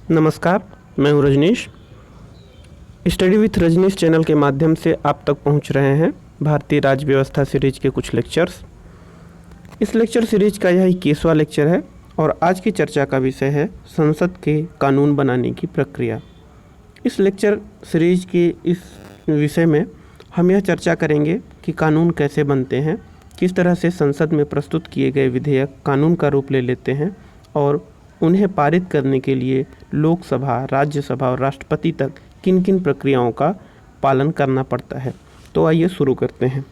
नमस्कार, मैं हूं Rajneesh. Study with Rajneesh channel के माध्यम से आप तक पहुंच रहे हैं भारतीय राज्य व्यवस्था सीरीज के कुछ लेक्चर्स। इस लेक्चर सीरीज का यह 21वां लेक्चर है और आज की चर्चा का विषय है संसद के कानून बनाने की प्रक्रिया। इस लेक्चर सीरीज के इस विषय में हम यह चर्चा करेंगे कि कानून कैसे बनते हैं, किस तरह से संसद में प्रस्तुत किए गए विधेयक कानून का रूप ले लेते हैं और उन्हें पारित करने के लिए लोकसभा, राज्यसभा और राष्ट्रपति तक किन किन प्रक्रियाओं का पालन करना पड़ता है। तो आइए शुरू करते हैं।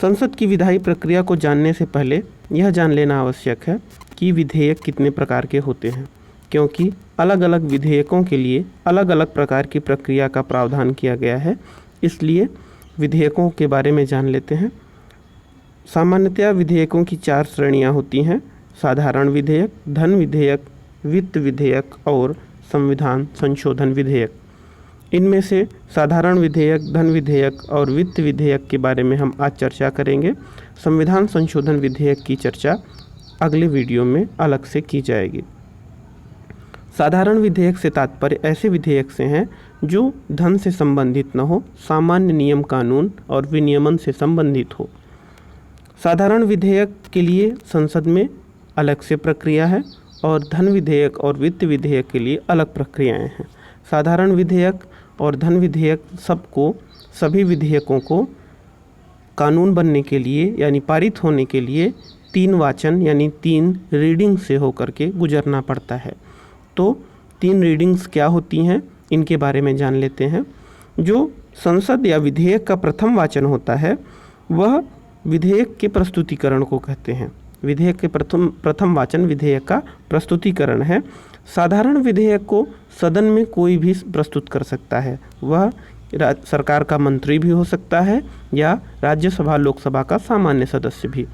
संसद की विधायी प्रक्रिया को जानने से पहले यह जान लेना आवश्यक है कि विधेयक कितने प्रकार के होते हैं, क्योंकि अलग अलग विधेयकों के लिए अलग अलग प्रकार की प्रक्रिया का प्रावधान किया गया है। इसलिए विधेयकों के बारे में जान लेते हैं। सामान्यतया विधेयकों की 4 श्रेणियाँ होती हैं: साधारण विधेयक, धन विधेयक, वित्त विधेयक और संविधान संशोधन विधेयक। इनमें से साधारण विधेयक, धन विधेयक और वित्त विधेयक के बारे में हम आज चर्चा करेंगे। संविधान संशोधन विधेयक की चर्चा अगले वीडियो में अलग से की जाएगी। साधारण विधेयक से तात्पर्य ऐसे विधेयक से हैं जो धन से संबंधित न हो, सामान्य नियम कानून और विनियमन से संबंधित हो। साधारण विधेयक के लिए संसद में अलग से प्रक्रिया है और धन विधेयक और वित्त विधेयक के लिए अलग प्रक्रियाएं हैं। साधारण विधेयक और धन विधेयक सभी विधेयकों को कानून बनने के लिए यानी पारित होने के लिए 3 वाचन यानी 3 रीडिंग से होकर के गुजरना पड़ता है। तो 3 रीडिंग्स क्या होती हैं, इनके बारे में जान लेते हैं। जो संसद या विधेयक का प्रथम वाचन होता है वह विधेयक के प्रस्तुतिकरण को कहते हैं। विधेयक के प्रथम वाचन विधेयक का प्रस्तुतिकरण है। साधारण विधेयक को सदन में कोई भी प्रस्तुत कर सकता है। वह सरकार का मंत्री भी हो सकता है या राज्यसभा लोकसभा का सामान्य सदस्य भी।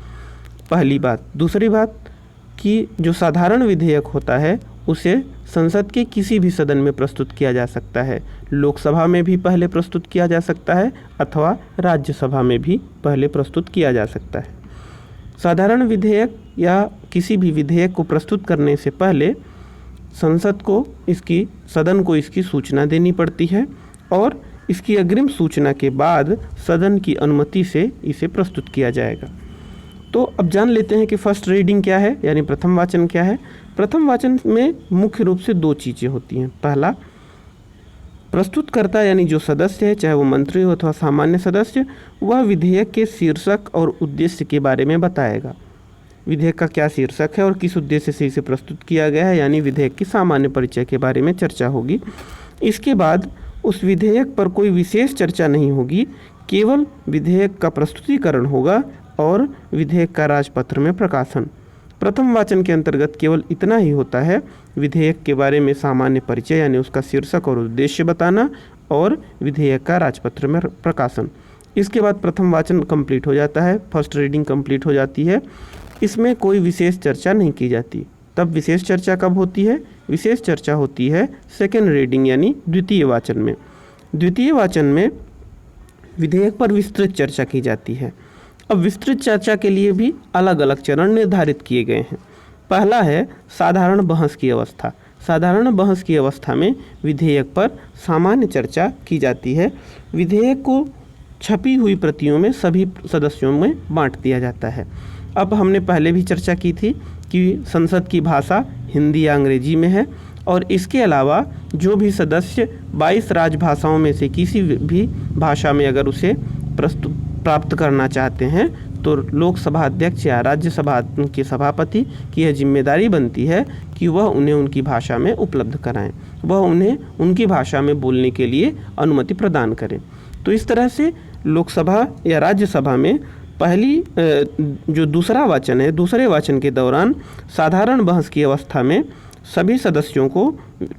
पहली बात। दूसरी बात कि जो साधारण विधेयक होता है उसे संसद के किसी भी सदन में प्रस्तुत किया जा सकता है। लोकसभा में भी पहले प्रस्तुत किया जा सकता है अथवा राज्यसभा में भी पहले प्रस्तुत किया जा सकता है। साधारण विधेयक या किसी भी विधेयक को प्रस्तुत करने से पहले सदन को इसकी सूचना देनी पड़ती है और इसकी अग्रिम सूचना के बाद सदन की अनुमति से इसे प्रस्तुत किया जाएगा। तो अब जान लेते हैं कि फर्स्ट रीडिंग क्या है, यानी प्रथम वाचन क्या है। प्रथम वाचन में मुख्य रूप से 2 चीज़ें होती हैं। पहला, प्रस्तुतकर्ता यानी जो सदस्य है, चाहे वो मंत्री हो अथवा सामान्य सदस्य, वह विधेयक के शीर्षक और उद्देश्य के बारे में बताएगा। विधेयक का क्या शीर्षक है और किस उद्देश्य से इसे प्रस्तुत किया गया है, यानी विधेयक की सामान्य परिचय के बारे में चर्चा होगी। इसके बाद उस विधेयक पर कोई विशेष चर्चा नहीं होगी, केवल विधेयक का प्रस्तुतिकरण होगा और विधेयक का राजपत्र में प्रकाशन। प्रथम वाचन के अंतर्गत केवल इतना ही होता है, विधेयक के बारे में सामान्य परिचय यानी उसका शीर्षक और उद्देश्य बताना और विधेयक का राजपत्र में प्रकाशन। इसके बाद प्रथम वाचन कंप्लीट हो जाता है, फर्स्ट रीडिंग कंप्लीट हो जाती है। इसमें कोई विशेष चर्चा नहीं की जाती। तब विशेष चर्चा कब होती है? विशेष चर्चा होती है सेकेंड रीडिंग यानी द्वितीय वाचन में। द्वितीय वाचन में विधेयक पर विस्तृत चर्चा की जाती है। अब विस्तृत चर्चा के लिए भी अलग अलग चरण निर्धारित किए गए हैं। पहला है साधारण बहस की अवस्था। साधारण बहस की अवस्था में विधेयक पर सामान्य चर्चा की जाती है। विधेयक को छपी हुई प्रतियों में सभी सदस्यों में बांट दिया जाता है। अब हमने पहले भी चर्चा की थी कि संसद की भाषा हिंदी या अंग्रेजी में है और इसके अलावा जो भी सदस्य 22 राजभाषाओं में से किसी भी भाषा में अगर उसे प्राप्त करना चाहते हैं तो लोकसभा अध्यक्ष या राज्यसभा के सभापति की यह जिम्मेदारी बनती है कि वह उन्हें उनकी भाषा में उपलब्ध कराएं, वह उन्हें उनकी भाषा में बोलने के लिए अनुमति प्रदान करें। तो इस तरह से लोकसभा या राज्यसभा में जो दूसरा वाचन है, दूसरे वाचन के दौरान साधारण बहस की अवस्था में सभी सदस्यों को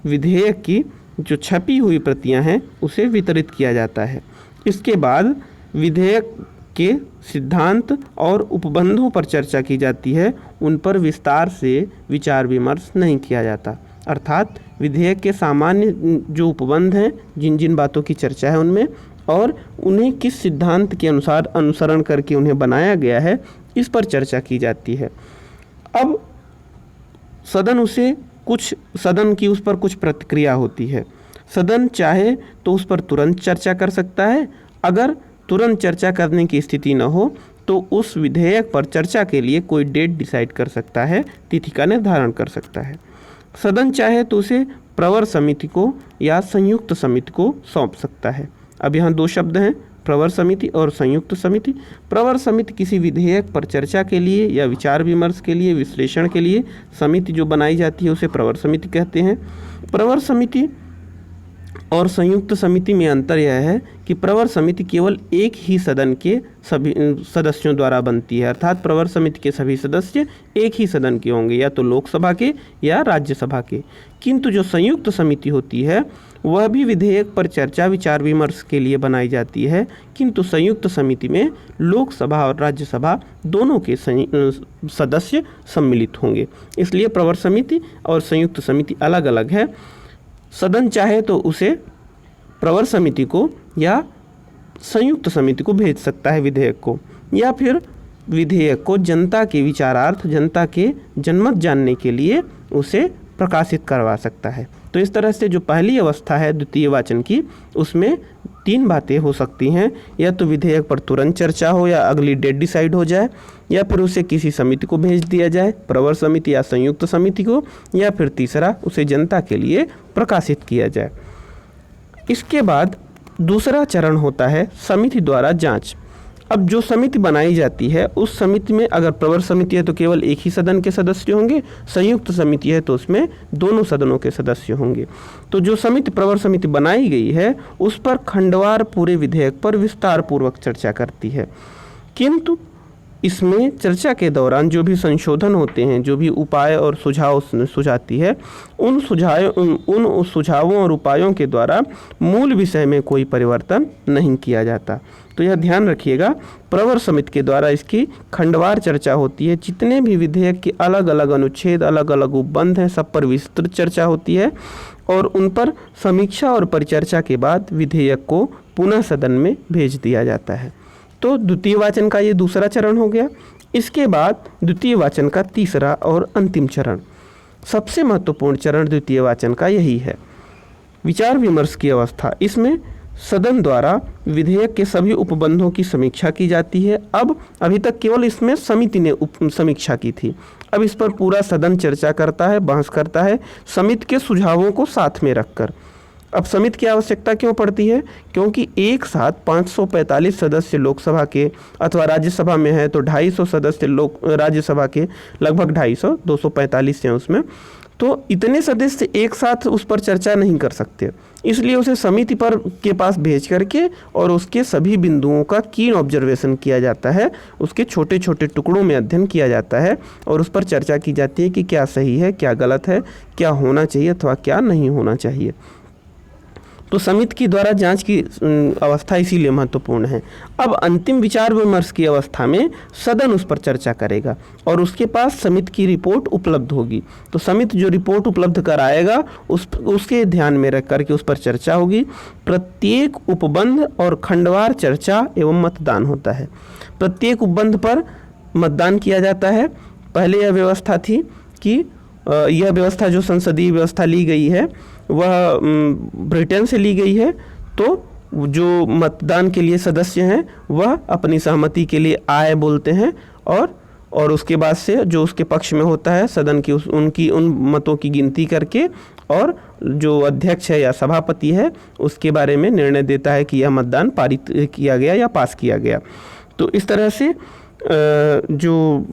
विधेयक की जो छपी हुई प्रतियां हैं उसे वितरित किया जाता है। इसके बाद विधेयक के सिद्धांत और उपबंधों पर चर्चा की जाती है। उन पर विस्तार से विचार विमर्श नहीं किया जाता। अर्थात विधेयक के सामान्य जो उपबंध हैं, जिन जिन बातों की चर्चा है उनमें, और उन्हें किस सिद्धांत के अनुसार अनुसरण करके उन्हें बनाया गया है, इस पर चर्चा की जाती है। अब सदन उसे कुछ सदन की उस पर कुछ प्रतिक्रिया होती है। सदन चाहे तो उस पर तुरंत चर्चा कर सकता है, अगर तुरंत चर्चा करने की स्थिति न हो तो उस विधेयक पर चर्चा के लिए कोई डेट डिसाइड कर सकता है, तिथि का निर्धारण कर सकता है। सदन चाहे तो उसे प्रवर समिति को या संयुक्त समिति को सौंप सकता है। अब यहाँ दो शब्द हैं, प्रवर समिति और संयुक्त समिति। प्रवर समिति किसी विधेयक पर चर्चा के लिए या विचार विमर्श के लिए, विश्लेषण के लिए समिति जो बनाई जाती है उसे प्रवर समिति कहते हैं। प्रवर समिति और संयुक्त समिति में अंतर यह है कि प्रवर समिति केवल एक ही सदन के सभी सदस्यों द्वारा बनती है, अर्थात प्रवर समिति के सभी सदस्य एक ही सदन के होंगे, या तो लोकसभा के या राज्यसभा के। किंतु जो संयुक्त समिति होती है वह भी विधेयक पर चर्चा विचार विमर्श के लिए बनाई जाती है, किंतु संयुक्त समिति में लोकसभा और राज्यसभा दोनों के सदस्य सम्मिलित होंगे। इसलिए प्रवर समिति और संयुक्त समिति अलग अलग है। सदन चाहे तो उसे प्रवर समिति को या संयुक्त समिति को भेज सकता है विधेयक को, या फिर विधेयक को जनता के विचारार्थ, जनता के जनमत जानने के लिए उसे प्रकाशित करवा सकता है। तो इस तरह से जो पहली अवस्था है द्वितीय वाचन की, उसमें तीन बातें हो सकती हैं, या तो विधेयक पर तुरंत चर्चा हो या अगली डेट डिसाइड हो जाए, या फिर उसे किसी समिति को भेज दिया जाए, प्रवर समिति या संयुक्त समिति को, या फिर तीसरा उसे जनता के लिए प्रकाशित किया जाए। इसके बाद दूसरा चरण होता है समिति द्वारा जांच। अब जो समिति बनाई जाती है उस समिति में अगर प्रवर समिति है तो केवल एक ही सदन के सदस्य होंगे, संयुक्त समिति है तो उसमें दोनों सदनों के सदस्य होंगे। तो जो समिति प्रवर समिति बनाई गई है उस पर खंडवार पूरे विधेयक पर विस्तार पूर्वक चर्चा करती है, किंतु इसमें चर्चा के दौरान जो भी संशोधन होते हैं, जो भी उपाय और सुझाव सुझाती है, उन सुझावों और उपायों के द्वारा मूल विषय में कोई परिवर्तन नहीं किया जाता। तो यह ध्यान रखिएगा, प्रवर समिति के द्वारा इसकी खंडवार चर्चा होती है। जितने भी विधेयक के अलग अलग अनुच्छेद, अलग अलग उपबंध हैं, सब पर विस्तृत चर्चा होती है और उन पर समीक्षा और परिचर्चा के बाद विधेयक को पुनः सदन में भेज दिया जाता है। तो द्वितीय वाचन का ये दूसरा चरण हो गया। इसके बाद द्वितीय वाचन का तीसरा और अंतिम चरण, सबसे महत्वपूर्ण चरण द्वितीय वाचन का यही है, विचार विमर्श की अवस्था। इसमें सदन द्वारा विधेयक के सभी उपबंधों की समीक्षा की जाती है। अब अभी तक केवल इसमें समिति ने समीक्षा की थी, अब इस पर पूरा सदन चर्चा करता है, बहस करता है, समिति के सुझावों को साथ में रखकर। अब समिति की आवश्यकता क्यों पड़ती है? क्योंकि एक साथ 545 सदस्य लोकसभा के अथवा राज्यसभा में है तो 250 सदस्य राज्यसभा के, लगभग 250, 245 हैं उसमें, तो इतने सदस्य एक साथ उस पर चर्चा नहीं कर सकते, इसलिए उसे समिति पर के पास भेज करके और उसके सभी बिंदुओं का कीन ऑब्जर्वेशन किया जाता है, उसके छोटे छोटे टुकड़ों में अध्ययन किया जाता है और उस पर चर्चा की जाती है कि क्या सही है, क्या गलत है, क्या होना चाहिए अथवा क्या नहीं होना चाहिए। तो समिति की द्वारा जांच की अवस्था इसीलिए महत्वपूर्ण है। अब अंतिम विचार विमर्श की अवस्था में सदन उस पर चर्चा करेगा और उसके पास समिति की रिपोर्ट उपलब्ध होगी। तो समिति जो रिपोर्ट उपलब्ध कराएगा उसके ध्यान में रख करके उस पर चर्चा होगी। प्रत्येक उपबंध और खंडवार चर्चा एवं मतदान होता है। प्रत्येक उपबंध पर मतदान किया जाता है। पहले यह व्यवस्था थी कि यह व्यवस्था जो संसदीय व्यवस्था ली गई है वह ब्रिटेन से ली गई है, तो जो मतदान के लिए सदस्य हैं वह अपनी सहमति के लिए आए बोलते हैं और उसके बाद से जो उसके पक्ष में होता है सदन की उन मतों की गिनती करके और जो अध्यक्ष है या सभापति है उसके बारे में निर्णय देता है कि यह मतदान पारित किया गया या पास किया गया। तो इस तरह से जो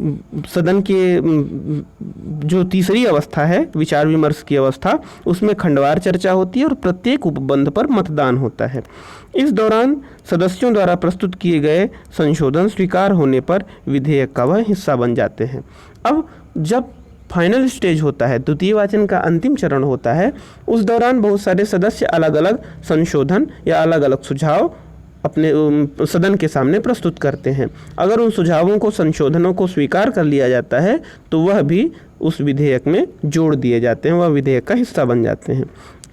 सदन के जो तीसरी अवस्था है विचार विमर्श की अवस्था, उसमें खंडवार चर्चा होती है और प्रत्येक उपबंध पर मतदान होता है। इस दौरान सदस्यों द्वारा प्रस्तुत किए गए संशोधन स्वीकार होने पर विधेयक का वह हिस्सा बन जाते हैं। अब जब फाइनल स्टेज होता है, द्वितीय वाचन का अंतिम चरण होता है, उस दौरान बहुत सारे सदस्य अलग अलग संशोधन या अलग अलग सुझाव अपने सदन के सामने प्रस्तुत करते हैं। अगर उन सुझावों को, संशोधनों को स्वीकार कर लिया जाता है तो वह भी उस विधेयक में जोड़ दिए जाते हैं, वह विधेयक का हिस्सा बन जाते हैं।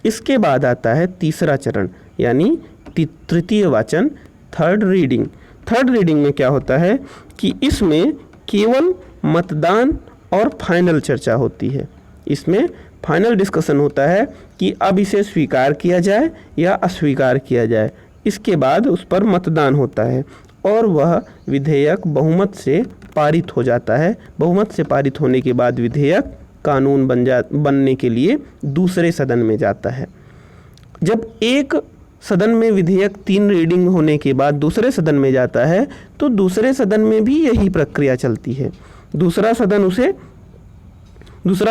इसके बाद आता है तीसरा चरण यानी तृतीय वाचन, थर्ड रीडिंग। थर्ड रीडिंग में क्या होता है कि इसमें केवल मतदान और फाइनल चर्चा होती है। इसमें फाइनल डिस्कशन होता है कि अब इसे स्वीकार किया जाए या अस्वीकार किया जाए। इसके बाद उस पर मतदान होता है और वह विधेयक बहुमत से पारित हो जाता है। बहुमत से पारित होने के बाद विधेयक कानून बनने के लिए दूसरे सदन में जाता है। जब एक सदन में विधेयक 3 रीडिंग होने के बाद दूसरे सदन में जाता है तो दूसरे सदन में भी यही प्रक्रिया चलती है। दूसरा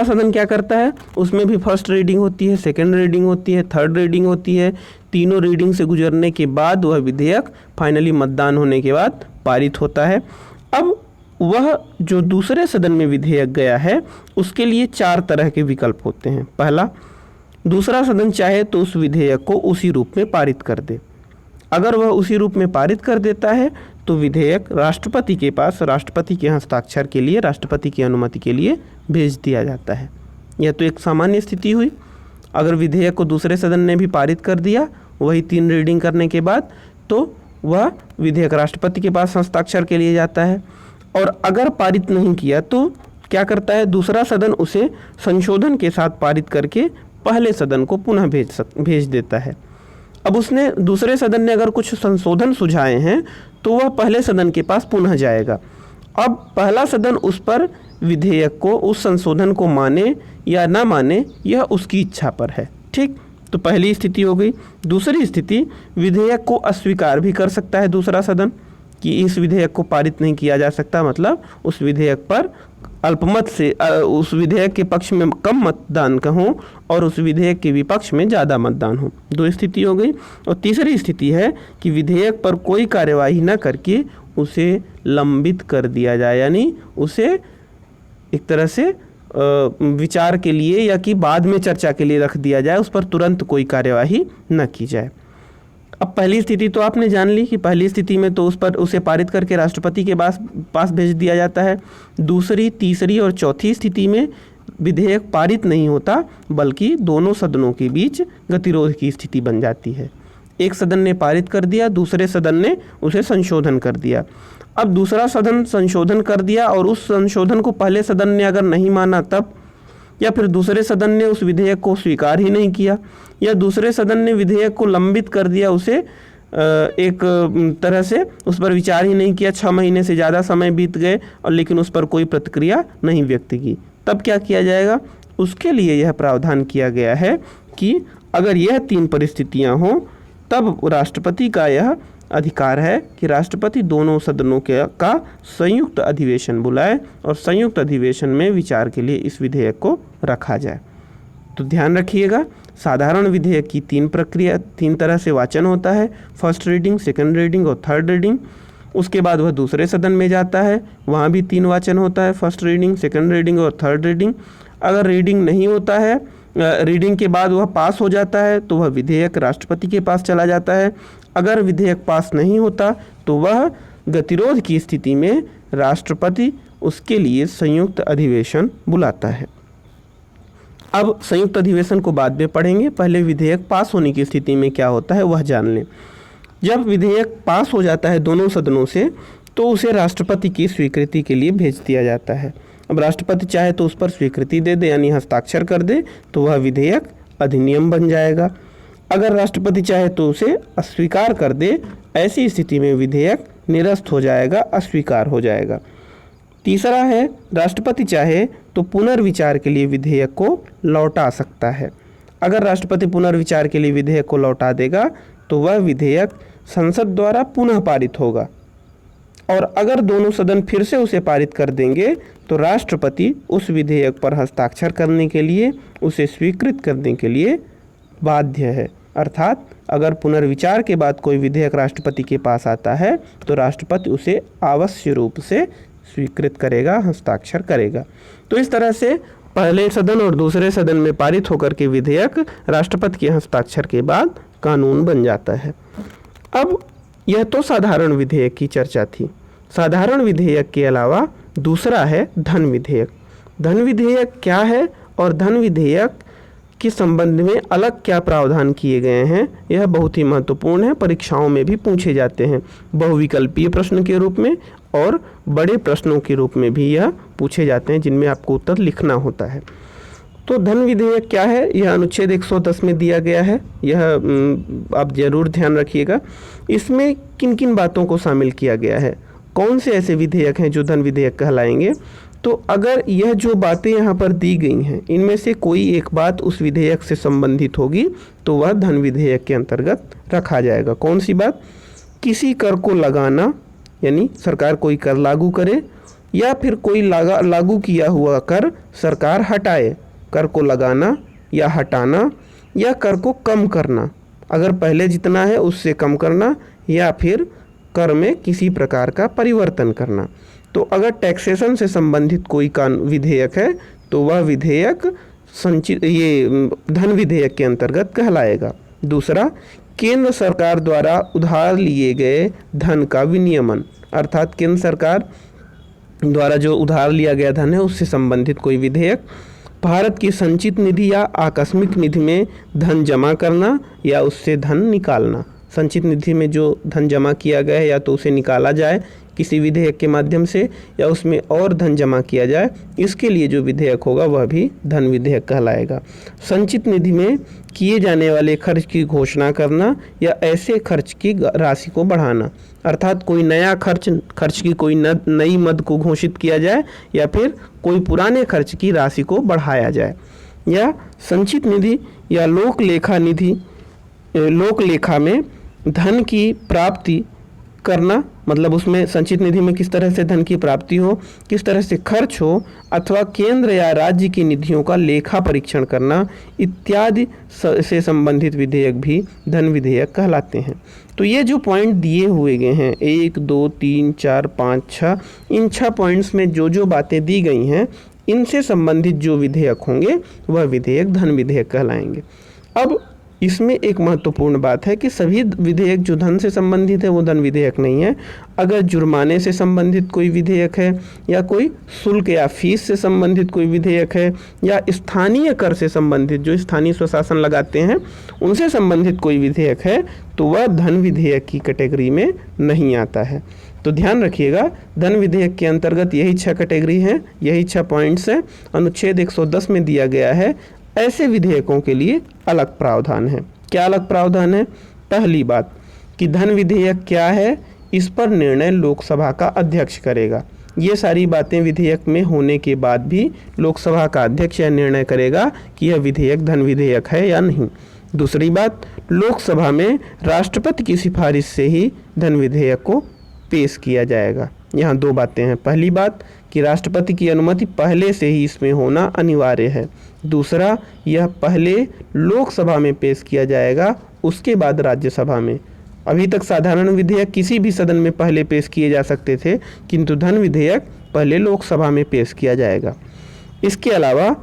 सदन क्या करता है, उसमें भी फर्स्ट रीडिंग होती है, सेकंड रीडिंग होती है, थर्ड रीडिंग होती है। तीनों रीडिंग से गुजरने के बाद वह विधेयक फाइनली मतदान होने के बाद पारित होता है। अब वह जो दूसरे सदन में विधेयक गया है उसके लिए 4 तरह के विकल्प होते हैं। पहला, दूसरा सदन चाहे तो उस विधेयक को उसी रूप में पारित कर दे। अगर वह उसी रूप में पारित कर देता है तो विधेयक राष्ट्रपति के पास राष्ट्रपति के हस्ताक्षर के लिए, राष्ट्रपति की अनुमति के लिए भेज दिया जाता है। यह तो एक सामान्य स्थिति हुई। अगर विधेयक को दूसरे सदन ने भी पारित कर दिया वही 3 रीडिंग करने के बाद, तो वह विधेयक राष्ट्रपति के पास हस्ताक्षर के लिए जाता है। और अगर पारित नहीं किया तो क्या करता है, दूसरा सदन उसे संशोधन के साथ पारित करके पहले सदन को पुनः भेज देता है। अब उसने दूसरे सदन ने अगर कुछ संशोधन सुझाए हैं तो वह पहले सदन के पास पुनः जाएगा। अब पहला सदन उस पर विधेयक को, उस संशोधन को माने या ना माने यह उसकी इच्छा पर है। ठीक, तो पहली स्थिति हो गई। दूसरी स्थिति, विधेयक को अस्वीकार भी कर सकता है दूसरा सदन कि इस विधेयक को पारित नहीं किया जा सकता, मतलब उस विधेयक पर अल्पमत से उस विधेयक के पक्ष में कम मतदान का हो और उस विधेयक के विपक्ष में ज़्यादा मतदान हो। 2 स्थिति हो गई। और तीसरी स्थिति है कि विधेयक पर कोई कार्यवाही न करके उसे लंबित कर दिया जाए, यानी उसे एक तरह से विचार के लिए या कि बाद में चर्चा के लिए रख दिया जाए, उस पर तुरंत कोई कार्यवाही न की जाए। अब पहली स्थिति तो आपने जान ली कि पहली स्थिति में तो उसे पारित करके राष्ट्रपति के पास भेज दिया जाता है। दूसरी, तीसरी और चौथी स्थिति में विधेयक पारित नहीं होता बल्कि दोनों सदनों के बीच गतिरोध की स्थिति बन जाती है। एक सदन ने पारित कर दिया, दूसरे सदन ने उसे संशोधन कर दिया। अब दूसरा सदन संशोधन कर दिया और उस संशोधन को पहले सदन ने अगर नहीं माना तब, या फिर दूसरे सदन ने उस विधेयक को स्वीकार ही नहीं किया, या दूसरे सदन ने विधेयक को लंबित कर दिया, उसे एक तरह से उस पर विचार ही नहीं किया, 6 महीने से ज़्यादा समय बीत गए और लेकिन उस पर कोई प्रतिक्रिया नहीं व्यक्त की, तब क्या किया जाएगा? उसके लिए यह प्रावधान किया गया है कि अगर यह 3 परिस्थितियां हों तब राष्ट्रपति का यह अधिकार है कि राष्ट्रपति दोनों सदनों का संयुक्त अधिवेशन बुलाए और संयुक्त अधिवेशन में विचार के लिए इस विधेयक को रखा जाए। तो ध्यान रखिएगा, साधारण विधेयक की 3 तरह से वाचन होता है, फर्स्ट रीडिंग, सेकंड रीडिंग और थर्ड रीडिंग। उसके बाद वह दूसरे सदन में जाता है, वहाँ भी 3 वाचन होता है, फर्स्ट रीडिंग, सेकंड रीडिंग और थर्ड रीडिंग। अगर रीडिंग नहीं होता है, रीडिंग के बाद वह पास हो जाता है तो वह विधेयक राष्ट्रपति के पास चला जाता है। अगर विधेयक पास नहीं होता तो वह गतिरोध की स्थिति में राष्ट्रपति उसके लिए संयुक्त अधिवेशन बुलाता है। अब संयुक्त अधिवेशन को बाद में पढ़ेंगे, पहले विधेयक पास होने की स्थिति में क्या होता है वह जान लें। जब विधेयक पास हो जाता है दोनों सदनों से तो उसे राष्ट्रपति की स्वीकृति के लिए भेज दिया जाता है। अब राष्ट्रपति चाहे तो उस पर स्वीकृति दे दे यानी हस्ताक्षर कर दे तो वह विधेयक अधिनियम बन जाएगा। अगर राष्ट्रपति चाहे तो उसे अस्वीकार कर दे, ऐसी स्थिति में विधेयक निरस्त हो जाएगा, अस्वीकार हो जाएगा। तीसरा है, राष्ट्रपति चाहे तो पुनर्विचार के लिए विधेयक को लौटा सकता है। अगर राष्ट्रपति पुनर्विचार के लिए विधेयक को लौटा देगा तो वह विधेयक संसद द्वारा पुनः पारित होगा, और अगर दोनों सदन फिर से उसे पारित कर देंगे तो राष्ट्रपति उस विधेयक पर हस्ताक्षर करने के लिए, उसे स्वीकृत करने के लिए बाध्य है। अर्थात अगर पुनर्विचार के बाद कोई विधेयक राष्ट्रपति के पास आता है तो राष्ट्रपति उसे आवश्यक रूप से स्वीकृत करेगा, हस्ताक्षर करेगा। तो इस तरह से पहले सदन और दूसरे सदन में पारित होकर के विधेयक राष्ट्रपति के हस्ताक्षर के बाद कानून बन जाता है। अब यह तो साधारण विधेयक की चर्चा थी। साधारण विधेयक के अलावा दूसरा है धन विधेयक। धन विधेयक क्या है और धन विधेयक के संबंध में अलग क्या प्रावधान किए गए हैं, यह बहुत ही महत्वपूर्ण है। परीक्षाओं में भी पूछे जाते हैं, बहुविकल्पीय प्रश्न के रूप में और बड़े प्रश्नों के रूप में भी यह पूछे जाते हैं जिनमें आपको उत्तर लिखना होता है। तो धन विधेयक क्या है, यह अनुच्छेद 110 में दिया गया है। यह आप जरूर ध्यान रखिएगा। इसमें किन किन बातों को शामिल किया गया है, कौन से ऐसे विधेयक हैं जो धन विधेयक कहलाएंगे। तो अगर यह जो बातें यहाँ पर दी गई हैं इनमें से कोई एक बात उस विधेयक से संबंधित होगी तो वह धन विधेयक के अंतर्गत रखा जाएगा। कौन सी बात, किसी कर को लगाना, यानी सरकार कोई कर लागू करे, या फिर कोई लागू किया हुआ कर सरकार हटाए। कर को लगाना या हटाना, या कर को कम करना, अगर पहले जितना है उससे कम करना, या फिर कर में किसी प्रकार का परिवर्तन करना। तो अगर टैक्सेशन से संबंधित कोई विधेयक है तो वह विधेयक धन विधेयक के अंतर्गत कहलाएगा। दूसरा, केंद्र सरकार द्वारा उधार लिए गए धन का विनियमन, अर्थात केंद्र सरकार द्वारा जो उधार लिया गया धन है उससे संबंधित कोई विधेयक। भारत की संचित निधि या आकस्मिक निधि में धन जमा करना या उससे धन निकालना। संचित निधि में जो धन जमा किया गया है या तो उसे निकाला जाए किसी विधेयक के माध्यम से, या उसमें और धन जमा किया जाए, इसके लिए जो विधेयक होगा वह भी धन विधेयक कहलाएगा। संचित निधि में किए जाने वाले खर्च की घोषणा करना या ऐसे खर्च की राशि को बढ़ाना, अर्थात कोई नया खर्च की कोई नई मद को घोषित किया जाए या फिर कोई पुराने खर्च की राशि को बढ़ाया जाए। या संचित निधि या लोक लेखा में धन की प्राप्ति करना, मतलब उसमें संचित निधि में किस तरह से धन की प्राप्ति हो, किस तरह से खर्च हो, अथवा केंद्र या राज्य की निधियों का लेखा परीक्षण करना इत्यादि से संबंधित विधेयक भी धन विधेयक कहलाते हैं। तो ये जो पॉइंट दिए हुए गए हैं 1, 2, 3, 4, 5, 6, इन 6 पॉइंट्स में जो जो बातें दी गई हैं इनसे संबंधित जो विधेयक होंगे वह विधेयक धन विधेयक कहलाएंगे। अब इसमें एक महत्वपूर्ण बात है कि सभी विधेयक जो धन से संबंधित है वो धन विधेयक नहीं है। अगर जुर्माने से संबंधित कोई विधेयक है, या कोई शुल्क या फीस से संबंधित कोई विधेयक है, या स्थानीय कर से संबंधित जो स्थानीय स्वशासन लगाते हैं उनसे संबंधित कोई विधेयक है तो वह धन विधेयक की कैटेगरी में नहीं आता है। तो ध्यान रखिएगा, धन विधेयक के अंतर्गत यही 6 कैटेगरी हैं, यही 6 पॉइंट्स हैं। अनुच्छेद 110 में दिया गया है। ऐसे विधेयकों के लिए अलग प्रावधान है। क्या अलग प्रावधान है? पहली बात कि धन विधेयक क्या है, इस पर निर्णय लोकसभा का अध्यक्ष करेगा। ये सारी बातें विधेयक में होने के बाद भी लोकसभा का अध्यक्ष यह निर्णय करेगा कि यह विधेयक धन विधेयक है या नहीं। दूसरी बात, लोकसभा में राष्ट्रपति की सिफारिश से ही धन विधेयक को पेश किया जाएगा। यहाँ 2 बातें हैं। पहली बात कि राष्ट्रपति की अनुमति पहले से ही इसमें होना अनिवार्य है। दूसरा, यह पहले लोकसभा में पेश किया जाएगा, उसके बाद राज्यसभा में। अभी तक साधारण विधेयक किसी भी सदन में पहले पेश किए जा सकते थे, किंतु धन विधेयक पहले लोकसभा में पेश किया जाएगा। इसके अलावा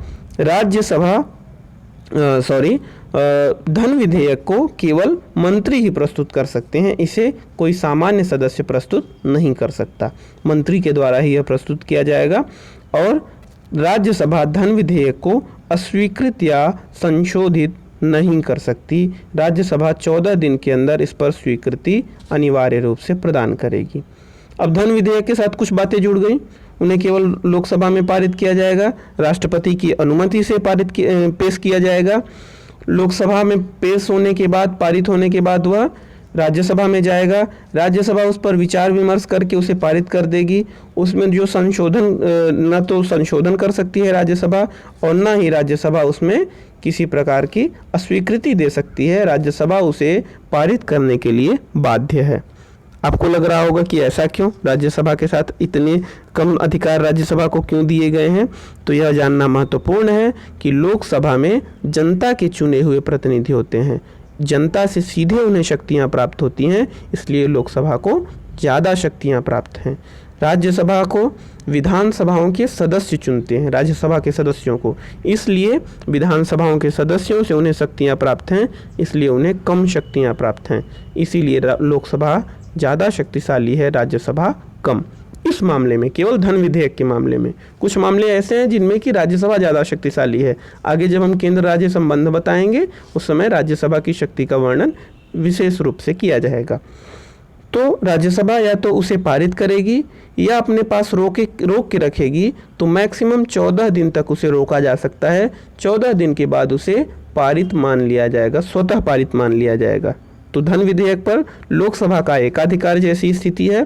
धन विधेयक को केवल मंत्री ही प्रस्तुत कर सकते हैं, इसे कोई सामान्य सदस्य प्रस्तुत नहीं कर सकता। मंत्री के द्वारा ही यह प्रस्तुत किया जाएगा। और राज्यसभा धन विधेयक को अस्वीकृत या संशोधित नहीं कर सकती। राज्यसभा 14 दिन के अंदर इस पर स्वीकृति अनिवार्य रूप से प्रदान करेगी। अब धन विधेयक के साथ कुछ बातें जुड़ गई। उन्हें केवल लोकसभा में पारित किया जाएगा, राष्ट्रपति की अनुमति से पेश किया जाएगा। लोकसभा में पेश होने के बाद, पारित होने के बाद वह राज्यसभा में जाएगा। राज्यसभा उस पर विचार विमर्श करके उसे पारित कर देगी। उसमें जो न तो संशोधन कर सकती है राज्यसभा, और न ही राज्यसभा उसमें किसी प्रकार की अस्वीकृति दे सकती है। राज्यसभा उसे पारित करने के लिए बाध्य है। आपको लग रहा होगा कि ऐसा क्यों, राज्यसभा के साथ इतने कम अधिकार राज्यसभा को क्यों दिए गए हैं? तो यह जानना महत्वपूर्ण है कि लोकसभा में जनता के चुने हुए प्रतिनिधि होते हैं, जनता से सीधे उन्हें शक्तियां प्राप्त होती हैं, इसलिए लोकसभा को ज़्यादा शक्तियां प्राप्त हैं। राज्यसभा को विधानसभाओं के सदस्य चुनते हैं, राज्यसभा के सदस्यों को, इसलिए विधानसभाओं के सदस्यों से उन्हें शक्तियां प्राप्त हैं, इसलिए उन्हें कम शक्तियां प्राप्त हैं। इसीलिए लोकसभा ज़्यादा शक्तिशाली है, राज्यसभा कम। इस मामले में, केवल धन विधेयक के मामले में, कुछ मामले ऐसे हैं जिनमें कि राज्यसभा ज़्यादा शक्तिशाली है। आगे जब हम केंद्र राज्य संबंध बताएंगे उस समय राज्यसभा की शक्ति का वर्णन विशेष रूप से किया जाएगा। तो राज्यसभा या तो उसे पारित करेगी या अपने पास रोक के रखेगी, तो मैक्सिमम 14 दिन तक उसे रोका जा सकता है। 14 दिन के बाद उसे पारित मान लिया जाएगा, स्वतः पारित मान लिया जाएगा। तो धन विधेयक पर लोकसभा का एकाधिकार जैसी स्थिति है।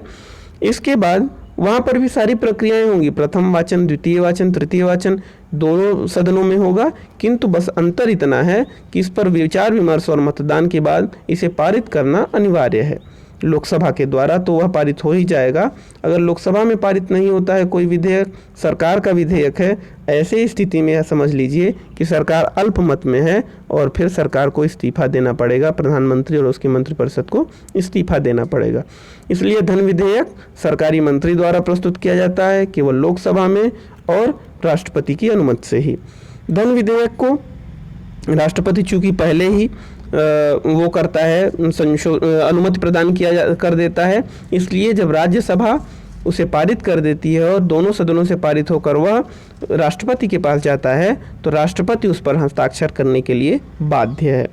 इसके बाद वहाँ पर भी सारी प्रक्रियाएं होंगी, प्रथम वाचन, द्वितीय वाचन, तृतीय वाचन दोनों सदनों में होगा, किंतु बस अंतर इतना है कि इस पर विचार विमर्श और मतदान के बाद इसे पारित करना अनिवार्य है लोकसभा के द्वारा, तो वह पारित हो ही जाएगा। अगर लोकसभा में पारित नहीं होता है कोई विधेयक, सरकार का विधेयक है, ऐसे स्थिति में यह समझ लीजिए कि सरकार अल्पमत में है और फिर सरकार को इस्तीफा देना पड़ेगा, प्रधानमंत्री और उसकी मंत्रिपरिषद को इस्तीफा देना पड़ेगा। इसलिए धन विधेयक सरकारी मंत्री द्वारा प्रस्तुत किया जाता है केवल लोकसभा में और राष्ट्रपति की अनुमति से ही। धन विधेयक को राष्ट्रपति चूंकि पहले ही वो करता है, अनुमति प्रदान कर देता है, इसलिए जब राज्यसभा उसे पारित कर देती है और दोनों सदनों से पारित होकर वह राष्ट्रपति के पास जाता है, तो राष्ट्रपति उस पर हस्ताक्षर करने के लिए बाध्य है।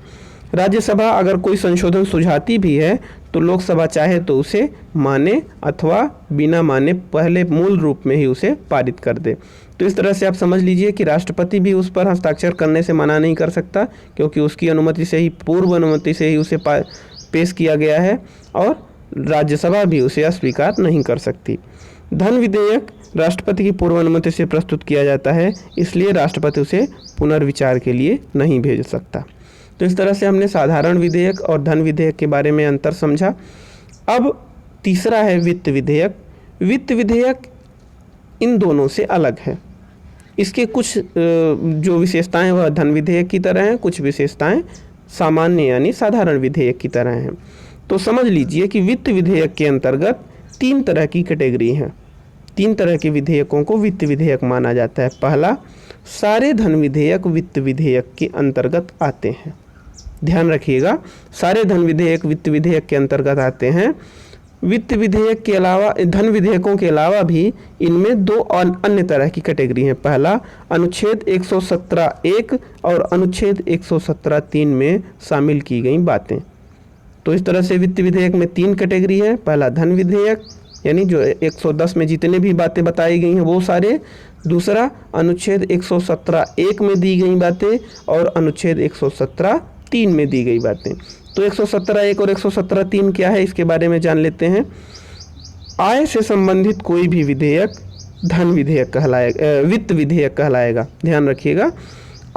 राज्यसभा अगर कोई संशोधन सुझाती भी है तो लोकसभा चाहे तो उसे माने अथवा बिना माने पहले मूल रूप में ही उसे पारित कर दे। तो इस तरह से आप समझ लीजिए कि राष्ट्रपति भी उस पर हस्ताक्षर करने से मना नहीं कर सकता, क्योंकि उसकी अनुमति से ही, पूर्व अनुमति से ही उसे पेश किया गया है और राज्यसभा भी उसे अस्वीकार नहीं कर सकती। धन विधेयक राष्ट्रपति की पूर्व अनुमति से प्रस्तुत किया जाता है, इसलिए राष्ट्रपति उसे पुनर्विचार के लिए नहीं भेज सकता। तो इस तरह से हमने साधारण विधेयक और धन विधेयक के बारे में अंतर समझा। अब तीसरा है वित्त विधेयक। वित्त विधेयक इन दोनों से अलग है। इसके कुछ जो विशेषताएं वह धन विधेयक की तरह हैं, कुछ विशेषताएं सामान्य यानी साधारण विधेयक की तरह हैं। तो समझ लीजिए कि वित्त विधेयक के अंतर्गत 3 तरह की कैटेगरी हैं। 3 तरह के विधेयकों को वित्त विधेयक माना जाता है। पहला, सारे धन विधेयक वित्त विधेयक के अंतर्गत आते हैं। ध्यान रखिएगा, सारे धन विधेयक वित्त विधेयक के अंतर्गत आते हैं। वित्त विधेयक के अलावा, धन विधेयकों के अलावा भी इनमें 2 अन्य तरह की कैटेगरी हैं। पहला, अनुच्छेद 117(1) और अनुच्छेद 117(3) में शामिल की गई बातें। तो इस तरह से वित्त विधेयक में 3 कैटेगरी है। पहला धन विधेयक, यानी जो 110 में जितने भी बातें बताई गई हैं वो सारे। दूसरा, अनुच्छेद 117(1) में दी गई बातें और अनुच्छेद 117(3) में दी गई बातें। तो 117(1) और 117(3) क्या है, इसके बारे में जान लेते हैं। आय से संबंधित कोई भी विधेयक धन विधेयक कहलाएगा, वित्त विधेयक कहलाएगा। ध्यान रखिएगा,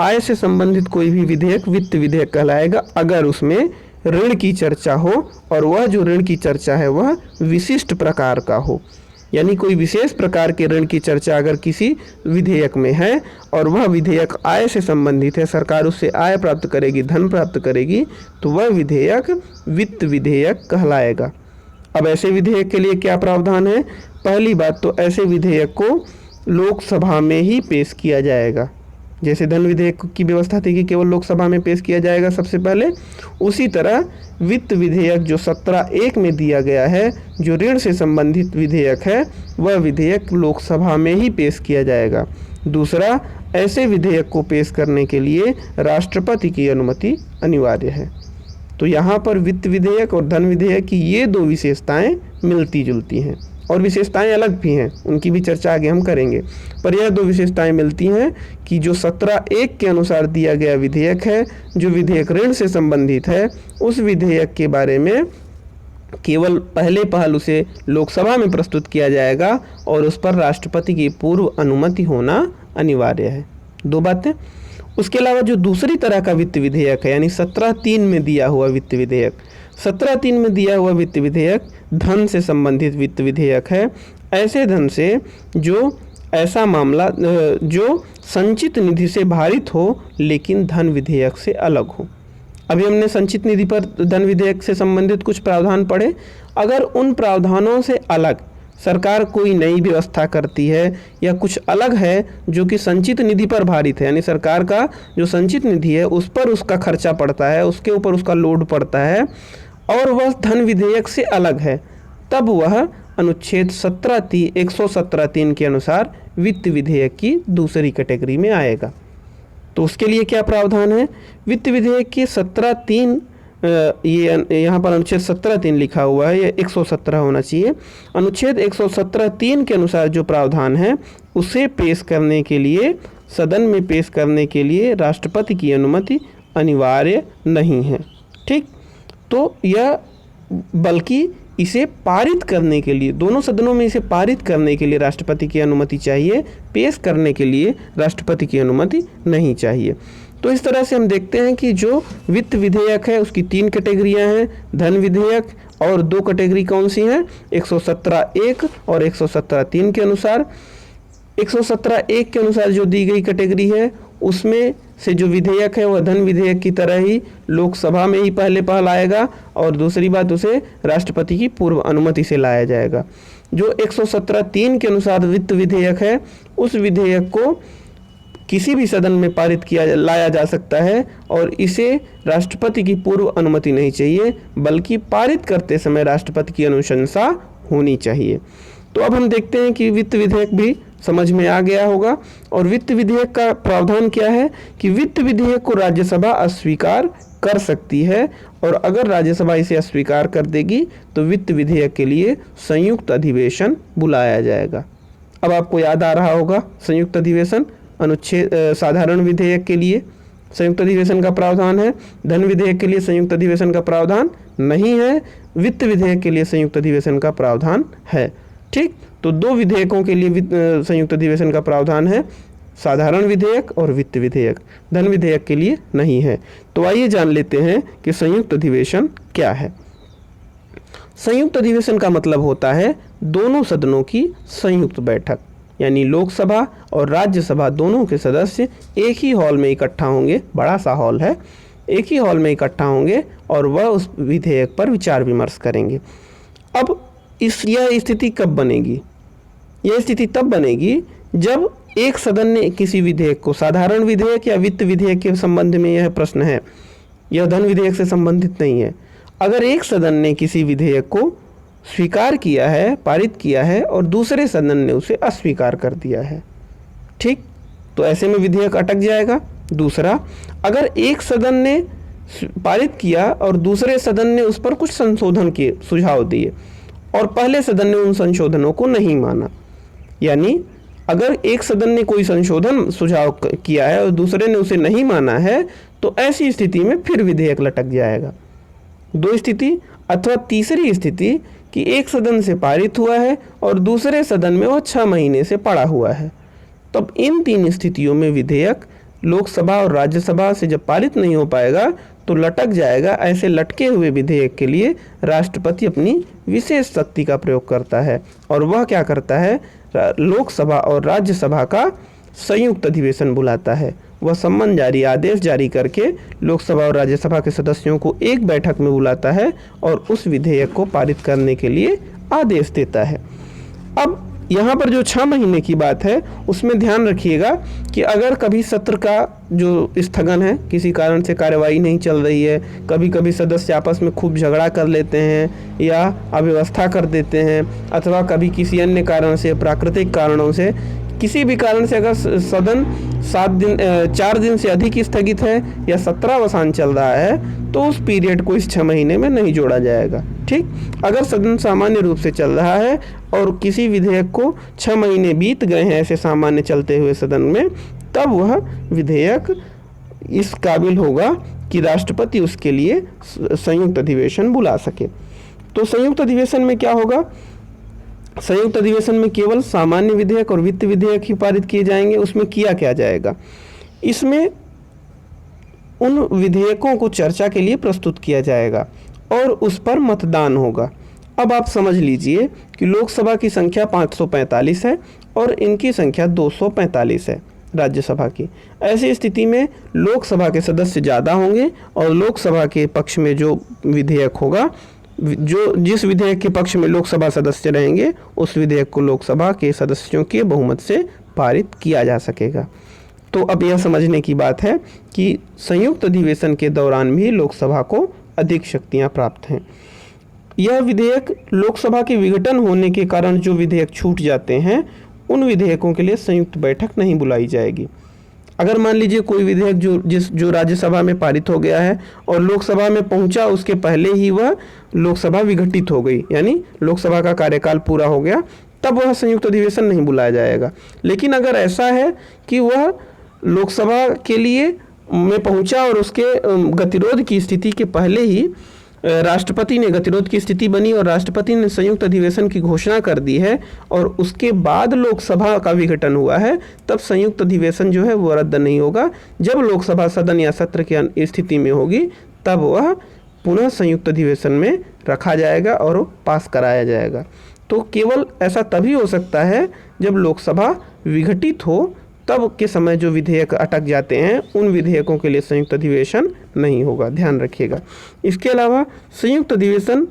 आय से संबंधित कोई भी विधेयक वित्त विधेयक कहलाएगा अगर उसमें ऋण की चर्चा हो और वह जो ऋण की चर्चा है वह विशिष्ट प्रकार का हो। यानी कोई विशेष प्रकार के ऋण की चर्चा अगर किसी विधेयक में है और वह विधेयक आय से संबंधित है, सरकार उससे आय प्राप्त करेगी, धन प्राप्त करेगी, तो वह विधेयक वित्त विधेयक कहलाएगा। अब ऐसे विधेयक के लिए क्या प्रावधान है? पहली बात तो ऐसे विधेयक को लोकसभा में ही पेश किया जाएगा। जैसे धन विधेयक की व्यवस्था थी कि केवल लोकसभा में पेश किया जाएगा सबसे पहले, उसी तरह वित्त विधेयक जो 17(1) में दिया गया है, जो ऋण से संबंधित विधेयक है, वह विधेयक लोकसभा में ही पेश किया जाएगा। दूसरा, ऐसे विधेयक को पेश करने के लिए राष्ट्रपति की अनुमति अनिवार्य है। तो यहाँ पर वित्त विधेयक और धन विधेयक की ये 2 विशेषताएं मिलती जुलती हैं, और विशेषताएं अलग भी हैं, उनकी भी चर्चा आगे हम करेंगे। पर यह 2 विशेषताएं मिलती हैं कि जो 17(1) के अनुसार दिया गया विधेयक है, जो विधेयक ऋण से संबंधित है, उस विधेयक के बारे में केवल पहले पहल उसे लोकसभा में प्रस्तुत किया जाएगा और उस पर राष्ट्रपति की पूर्व अनुमति होना अनिवार्य है। 2 बातें। उसके अलावा जो दूसरी तरह का वित्त विधेयक है, यानी 17(3) में दिया हुआ वित्त विधेयक, 17(3) में दिया हुआ वित्त विधेयक धन से संबंधित वित्त विधेयक है। ऐसे धन से जो ऐसा मामला जो संचित निधि से भारित हो लेकिन धन विधेयक से अलग हो। अभी हमने संचित निधि पर धन विधेयक से संबंधित कुछ प्रावधान पढ़े। अगर उन प्रावधानों से अलग सरकार कोई नई व्यवस्था करती है या कुछ अलग है जो कि संचित निधि पर भारित है, यानी सरकार का जो संचित निधि है उस पर उसका खर्चा पड़ता है, उसके ऊपर उसका लोड पड़ता है, और वह धन विधेयक से अलग है, तब वह अनुच्छेद 117(3) के अनुसार वित्त विधेयक की दूसरी कैटेगरी में आएगा। तो उसके लिए क्या प्रावधान है? वित्त विधेयक के 17(3) ये यहाँ पर अनुच्छेद 17(3) लिखा हुआ है, ये 117 होना चाहिए। अनुच्छेद 117(3) के अनुसार जो प्रावधान है उसे पेश करने के लिए, सदन में पेश करने के लिए राष्ट्रपति की अनुमति अनिवार्य नहीं है। ठीक, तो यह बल्कि इसे पारित करने के लिए, दोनों सदनों में इसे पारित करने के लिए राष्ट्रपति की अनुमति चाहिए, पेश करने के लिए राष्ट्रपति की अनुमति नहीं चाहिए। तो इस तरह से हम देखते हैं कि जो वित्त विधेयक है उसकी 3 कैटेगरियां हैं, धन विधेयक, और 2 कैटेगरी कौन सी हैं, 117(1) और 117(3) के अनुसार। 117(1) के अनुसार जो दी गई कैटेगरी है उसमें से जो विधेयक है वह धन विधेयक की तरह ही लोकसभा में ही पहल आएगा, और दूसरी बात उसे राष्ट्रपति की पूर्व अनुमति से लाया जाएगा। जो 117(3) के अनुसार वित्त विधेयक है उस विधेयक को किसी भी सदन में पारित लाया जा सकता है, और इसे राष्ट्रपति की पूर्व अनुमति नहीं चाहिए, बल्कि पारित करते समय राष्ट्रपति की अनुशंसा होनी चाहिए। तो अब हम देखते हैं कि वित्त विधेयक भी समझ में आ गया होगा। और वित्त विधेयक का प्रावधान क्या है कि वित्त विधेयक को राज्यसभा अस्वीकार कर सकती है, और अगर राज्यसभा इसे अस्वीकार कर देगी तो वित्त विधेयक के लिए संयुक्त अधिवेशन बुलाया जाएगा। अब आपको याद आ रहा होगा संयुक्त अधिवेशन, अनुच्छेद साधारण विधेयक के लिए संयुक्त अधिवेशन का प्रावधान है, धन विधेयक के लिए संयुक्त अधिवेशन का प्रावधान नहीं है, वित्त विधेयक के लिए संयुक्त अधिवेशन का प्रावधान है। ठीक, तो 2 विधेयकों के लिए संयुक्त अधिवेशन का प्रावधान है, साधारण विधेयक और वित्त विधेयक, धन विधेयक के लिए नहीं है। तो आइए जान लेते हैं कि संयुक्त अधिवेशन क्या है। संयुक्त अधिवेशन का मतलब होता है दोनों सदनों की संयुक्त बैठक, यानी लोकसभा और राज्यसभा दोनों के सदस्य एक ही हॉल में इकट्ठा होंगे, बड़ा सा हॉल है, एक ही हॉल में इकट्ठा होंगे और वह उस विधेयक पर विचार विमर्श करेंगे। अब यह स्थिति कब बनेगी? यह स्थिति तब बनेगी जब एक सदन ने किसी विधेयक को, साधारण विधेयक या वित्त विधेयक के संबंध में यह प्रश्न है, यह धन विधेयक से संबंधित नहीं है। अगर एक सदन ने किसी विधेयक को स्वीकार किया है, पारित किया है, और दूसरे सदन ने उसे अस्वीकार कर दिया है, ठीक, तो ऐसे में विधेयक अटक जाएगा। दूसरा, अगर एक सदन ने पारित किया और दूसरे सदन ने उस पर कुछ संशोधन किए, सुझाव दिए, और पहले सदन ने उन संशोधनों को नहीं माना, यानी अगर एक सदन ने कोई संशोधन सुझाव किया है और दूसरे ने उसे नहीं माना है, तो ऐसी स्थिति में फिर विधेयक लटक जाएगा। 2 स्थिति, अथवा तीसरी स्थिति कि एक सदन से पारित हुआ है और दूसरे सदन में वह 6 महीने से पड़ा हुआ है, तब इन 3 स्थितियों में विधेयक लोकसभा और राज्यसभा से जब पारित नहीं हो पाएगा तो लटक जाएगा। ऐसे लटके हुए विधेयक के लिए राष्ट्रपति अपनी विशेष शक्ति का प्रयोग करता है, और वह क्या करता है, लोकसभा और राज्यसभा का संयुक्त अधिवेशन बुलाता है। वह सम्मन जारी, आदेश जारी करके लोकसभा और राज्यसभा के सदस्यों को एक बैठक में बुलाता है और उस विधेयक को पारित करने के लिए आदेश देता है। अब यहाँ पर जो 6 महीने की बात है उसमें ध्यान रखिएगा कि अगर कभी सत्र का जो स्थगन है, किसी कारण से कार्यवाही नहीं चल रही है, कभी कभी सदस्य आपस में खूब झगड़ा कर लेते हैं या अव्यवस्था कर देते हैं, अथवा कभी किसी अन्य कारण से, प्राकृतिक कारणों से, किसी भी कारण से अगर सदन 4 दिन से अधिक स्थगित है या सत्रावसान चल रहा है तो उस पीरियड को इस 6 महीने में नहीं जोड़ा जाएगा। ठीक, अगर सदन सामान्य रूप से चल रहा है और किसी विधेयक को 6 महीने बीत गए हैं ऐसे सामान्य चलते हुए सदन में, तब वह विधेयक इस काबिल होगा कि राष्ट्रपति उसके लिए संयुक्त अधिवेशन बुला सके। तो संयुक्त अधिवेशन में क्या होगा? संयुक्त अधिवेशन में केवल सामान्य विधेयक और वित्त विधेयक ही पारित किए जाएंगे। उसमें किया क्या जाएगा? इसमें उन विधेयकों को चर्चा के लिए प्रस्तुत किया जाएगा और उस पर मतदान होगा। अब आप समझ लीजिए कि लोकसभा की संख्या 545 है और इनकी संख्या 245 है राज्यसभा की। ऐसी स्थिति में लोकसभा के सदस्य ज़्यादा होंगे और लोकसभा के पक्ष में जो विधेयक होगा, जिस विधेयक के पक्ष में लोकसभा सदस्य रहेंगे, उस विधेयक को लोकसभा के सदस्यों के बहुमत से पारित किया जा सकेगा। तो अब यह समझने की बात है कि संयुक्त अधिवेशन के दौरान भी लोकसभा को अधिक शक्तियां प्राप्त हैं। यह विधेयक लोकसभा के विघटन होने के कारण जो विधेयक छूट जाते हैं, उन विधेयकों के लिए संयुक्त बैठक नहीं बुलाई जाएगी। अगर मान लीजिए कोई विधेयक जो राज्यसभा में पारित हो गया है और लोकसभा में पहुंचा, उसके पहले ही वह लोकसभा विघटित हो गई, यानी लोकसभा का कार्यकाल पूरा हो गया, तब वह संयुक्त अधिवेशन नहीं बुलाया जाएगा। लेकिन अगर ऐसा है कि वह लोकसभा के लिए में पहुंचा और उसके गतिरोध की स्थिति के पहले ही राष्ट्रपति ने, गतिरोध की स्थिति बनी और राष्ट्रपति ने संयुक्त अधिवेशन की घोषणा कर दी है और उसके बाद लोकसभा का विघटन हुआ है, तब संयुक्त अधिवेशन जो है वो रद्द नहीं होगा। जब लोकसभा सदन या सत्र की स्थिति में होगी तब वह पुनः संयुक्त अधिवेशन में रखा जाएगा और पास कराया जाएगा। तो केवल ऐसा तभी हो सकता है जब लोकसभा विघटित हो, तब के समय जो विधेयक अटक जाते हैं उन विधेयकों के लिए संयुक्त अधिवेशन नहीं होगा, ध्यान रखिएगा। इसके अलावा संयुक्त अधिवेशन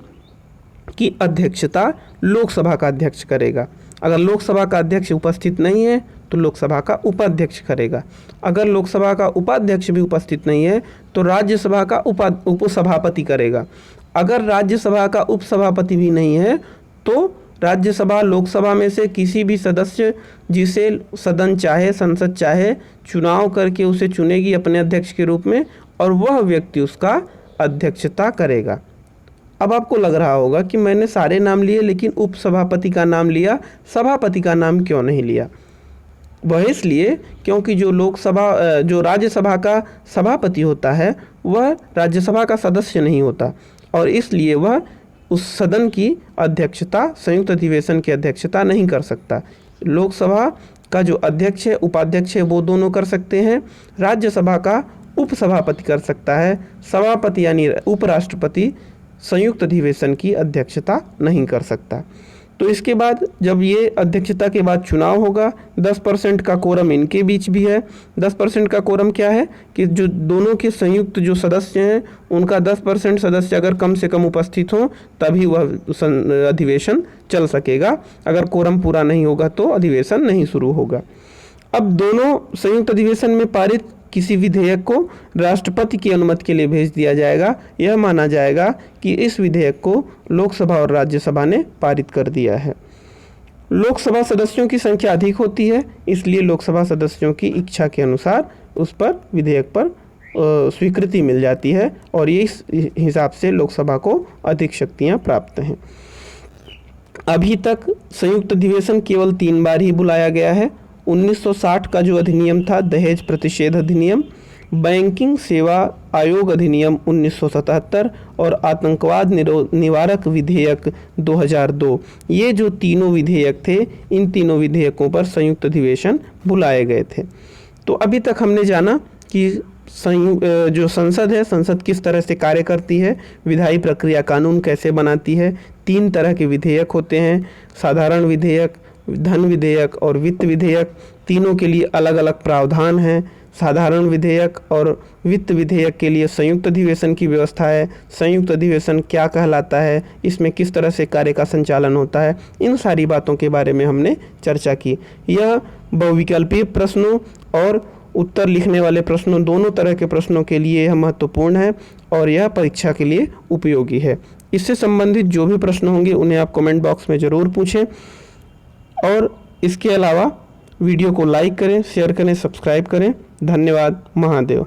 की अध्यक्षता लोकसभा का अध्यक्ष करेगा। अगर लोकसभा का अध्यक्ष उपस्थित नहीं है तो लोकसभा का उपाध्यक्ष करेगा। अगर लोकसभा का उपाध्यक्ष भी उपस्थित नहीं है तो राज्यसभा का उपसभापति करेगा। अगर राज्यसभा का उपसभापति भी नहीं है तो राज्यसभा लोकसभा में से किसी भी सदस्य जिसे सदन चाहे, संसद चाहे, चुनाव करके उसे चुनेगी अपने अध्यक्ष के रूप में और वह व्यक्ति उसका अध्यक्षता करेगा। अब आपको लग रहा होगा कि मैंने सारे नाम लिए लेकिन उपसभापति का नाम लिया, सभापति का नाम क्यों नहीं लिया? वह इसलिए क्योंकि जो राज्यसभा का सभापति होता है वह राज्यसभा का सदस्य नहीं होता और इसलिए वह उस सदन की अध्यक्षता, संयुक्त अधिवेशन की अध्यक्षता नहीं कर सकता। लोकसभा का जो अध्यक्ष है, उपाध्यक्ष है, वो दोनों कर सकते हैं। राज्यसभा का उपसभापति कर सकता है। सभापति यानी उपराष्ट्रपति संयुक्त अधिवेशन की अध्यक्षता नहीं कर सकता। तो इसके बाद जब ये अध्यक्षता के बाद चुनाव होगा, 10% का कोरम इनके बीच भी है। 10% का कोरम क्या है कि जो दोनों के संयुक्त जो सदस्य हैं उनका 10% सदस्य अगर कम से कम उपस्थित हों तभी वह अधिवेशन चल सकेगा। अगर कोरम पूरा नहीं होगा तो अधिवेशन नहीं शुरू होगा। अब दोनों संयुक्त अधिवेशन में पारित किसी विधेयक को राष्ट्रपति की अनुमति के लिए भेज दिया जाएगा। यह माना जाएगा कि इस विधेयक को लोकसभा और राज्यसभा ने पारित कर दिया है। लोकसभा सदस्यों की संख्या अधिक होती है, इसलिए लोकसभा सदस्यों की इच्छा के अनुसार उस पर विधेयक पर स्वीकृति मिल जाती है और इस हिसाब से लोकसभा को अधिक शक्तियां प्राप्त हैं। अभी तक संयुक्त अधिवेशन केवल 3 बार ही बुलाया गया है। 1960 का जो अधिनियम था, दहेज प्रतिषेध अधिनियम, बैंकिंग सेवा आयोग अधिनियम 1977 और आतंकवाद निवारक विधेयक 2002, ये जो तीनों विधेयक थे, इन तीनों विधेयकों पर संयुक्त अधिवेशन बुलाए गए थे। तो अभी तक हमने जाना कि जो संसद है, संसद किस तरह से कार्य करती है, विधायी प्रक्रिया कानून कैसे बनाती है। 3 तरह के विधेयक होते हैं, साधारण विधेयक, धन विधेयक और वित्त विधेयक। तीनों के लिए अलग अलग प्रावधान हैं। साधारण विधेयक और वित्त विधेयक के लिए संयुक्त अधिवेशन की व्यवस्था है। संयुक्त अधिवेशन क्या कहलाता है, इसमें किस तरह से कार्य का संचालन होता है, इन सारी बातों के बारे में हमने चर्चा की। यह बहुविकल्पीय प्रश्नों और उत्तर लिखने वाले प्रश्नों, दोनों तरह के प्रश्नों के लिए यह महत्वपूर्ण है और यह परीक्षा के लिए उपयोगी है। इससे संबंधित जो भी प्रश्न होंगे उन्हें आप कमेंट बॉक्स में ज़रूर पूछें और इसके अलावा वीडियो को लाइक करें, शेयर करें, सब्सक्राइब करें। धन्यवाद। महादेव।